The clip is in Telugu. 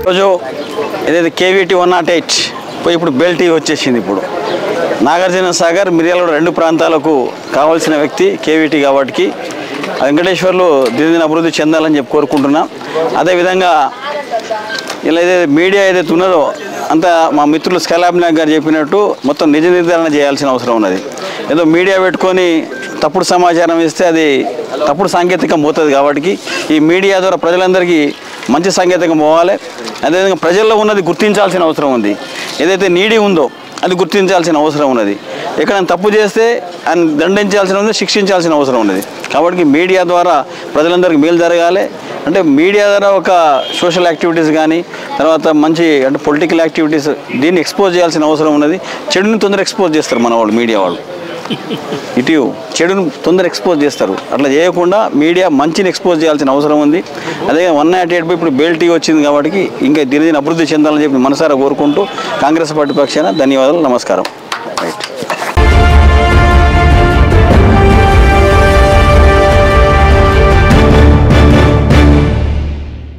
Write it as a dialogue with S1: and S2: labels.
S1: రోజు ఏదైతే కేవీటీ 108 పోయి ఇప్పుడు బెల్ టీవీ వచ్చేసింది. ఇప్పుడు నాగార్జున సాగర్ మిర్యాలగూడ రెండు ప్రాంతాలకు కావాల్సిన వ్యక్తి కేవీటీ కాబట్టి వెంకటేశ్వర్లు దినదిన అభివృద్ధి చెందాలని చెప్పి కోరుకుంటున్నాం. అదేవిధంగా ఇలా ఏదైతే మీడియా ఏదైతే ఉన్నదో అంతా మా మిత్రులు స్కైలాబ్ నాయక్ గారు చెప్పినట్టు మొత్తం నిజ నిర్ధారణ చేయాల్సిన అవసరం ఉన్నది. ఏదో మీడియా పెట్టుకొని తప్పుడు సమాచారం ఇస్తే అది తప్పుడు సాంకేతికం పోతుంది. కాబట్టి ఈ మీడియా ద్వారా ప్రజలందరికీ మంచి సాంకేతికం పోవాలి. అదేవిధంగా ప్రజల్లో ఉన్నది గుర్తించాల్సిన అవసరం ఉంది. ఏదైతే నీడీ ఉందో అది గుర్తించాల్సిన అవసరం ఉన్నది. ఎక్కడైనా తప్పు చేస్తే ఆయన దండించాల్సిన ఉంది, శిక్షించాల్సిన అవసరం ఉన్నది. కాబట్టి మీడియా ద్వారా ప్రజలందరికీ మేలు జరగాలి. అంటే మీడియా ద్వారా ఒక సోషల్ యాక్టివిటీస్ కానీ తర్వాత మంచి అంటే పొలిటికల్ యాక్టివిటీస్ దీన్ని ఎక్స్పోజ్ చేయాల్సిన అవసరం ఉన్నది. చెడుని తొందర ఎక్స్పోజ్ చేస్తారు మన వాళ్ళు, మీడియా వాళ్ళు ఇటు చెడును తొందర ఎక్స్పోజ్ చేస్తారు. అట్లా చేయకుండా మీడియా మంచిని ఎక్స్పోజ్ చేయాల్సిన అవసరం ఉంది. అదే 108 ఇప్పుడు బెల్ టీవీ వచ్చింది కాబట్టి ఇంకా దినదిన అభివృద్ధి చెందాలని చెప్పి మనసారా కోరుకుంటూ కాంగ్రెస్ పార్టీ పక్షాన ధన్యవాదాలు, నమస్కారం.